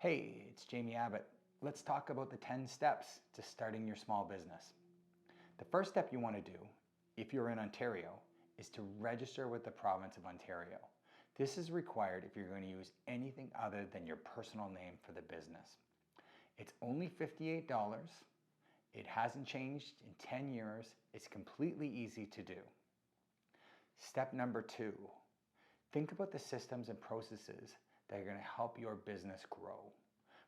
Hey, it's Jamie Abbott. Let's talk about the 10 steps to starting your small business. The first step you want to do, if you're in Ontario, is to register with the province of Ontario. This is required if you're going to use anything other than your personal name for the business. It's only $58. It hasn't changed in 10 years. It's completely easy to do. Step number 2, think about the systems and processes that are going to help your business grow.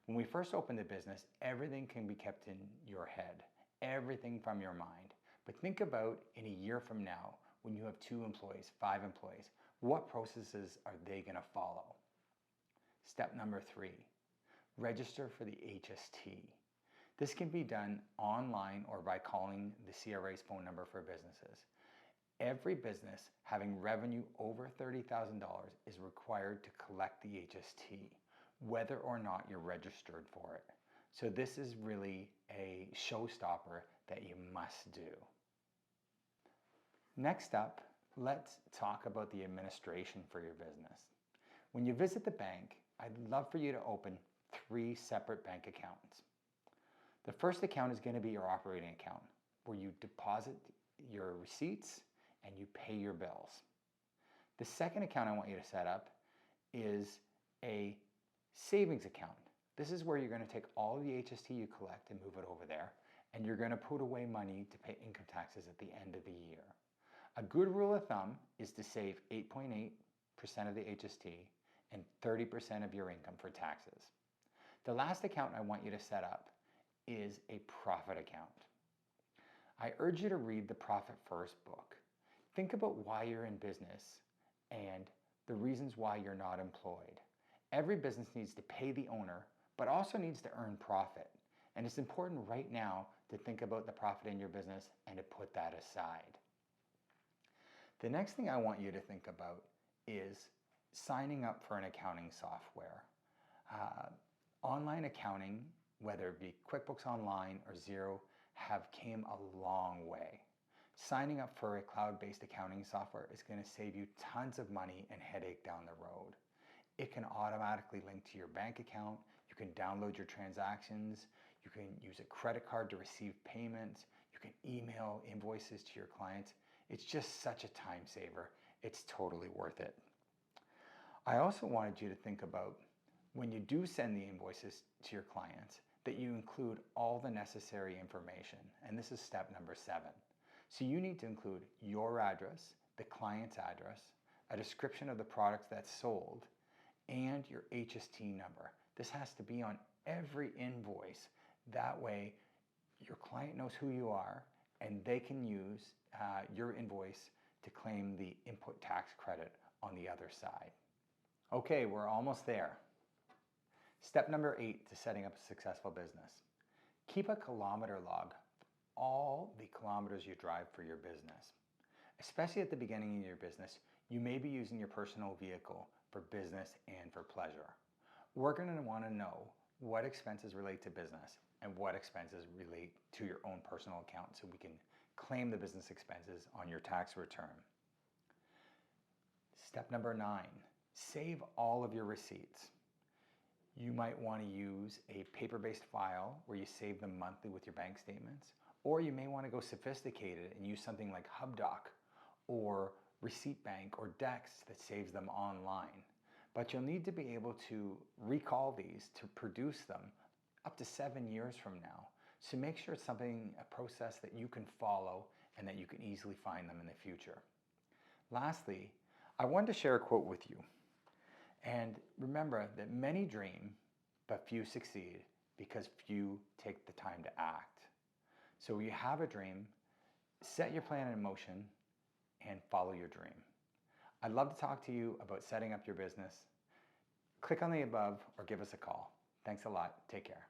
When we first open the business, everything can be kept in your head, everything from your mind. But think about in a year from now, when you have 2 employees, 5 employees, what processes are they going to follow? Step number 3, register for the HST. This can be done online or by calling the CRA's phone number for businesses. Every business having revenue over $30,000 is required to collect the HST, whether or not you're registered for it. So this is really a showstopper that you must do. Next up, let's talk about the administration for your business. When you visit the bank, I'd love for you to open 3 separate bank accounts. The first account is going to be your operating account, where you deposit your receipts and you pay your bills. The second account I want you to set up is a savings account. This is where you're going to take all of the HST you collect and move it over there, and you're going to put away money to pay income taxes at the end of the year. A good rule of thumb is to save 8.8% of the HST and 30% of your income for taxes. The last account I want you to set up is a profit account. I urge you to read the Profit First book. Think about why you're in business and the reasons why you're not employed. Every business needs to pay the owner, but also needs to earn profit. And it's important right now to think about the profit in your business and to put that aside. The next thing I want you to think about is signing up for an accounting software. Online accounting, whether it be QuickBooks Online or Xero, have came a long way. Signing up for a cloud-based accounting software is going to save you tons of money and headache down the road. It can automatically link to your bank account. You can download your transactions. You can use a credit card to receive payments. You can email invoices to your clients. It's just such a time saver. It's totally worth it. I also wanted you to think about when you do send the invoices to your clients that you include all the necessary information. And this is step number 7. So you need to include your address, the client's address, a description of the products that's sold, and your HST number. This has to be on every invoice. That way, your client knows who you are, and they can use your invoice to claim the input tax credit on the other side. Okay, we're almost there. Step number 8 to setting up a successful business. Keep a kilometer log. All the kilometers you drive for your business. Especially at the beginning of your business, you may be using your personal vehicle for business and for pleasure. We're going to want to know what expenses relate to business and what expenses relate to your own personal account so we can claim the business expenses on your tax return. Step number 9, save all of your receipts. You might want to use a paper-based file where you save them monthly with your bank statements. Or you may want to go sophisticated and use something like HubDoc or Receipt Bank or Dex that saves them online. But you'll need to be able to recall these to produce them up to 7 years from now. So make sure it's a process that you can follow and that you can easily find them in the future. Lastly, I wanted to share a quote with you. And remember that many dream, but few succeed because few take the time to act. So you have a dream, set your plan in motion, and follow your dream. I'd love to talk to you about setting up your business. Click on the above or give us a call. Thanks a lot. Take care.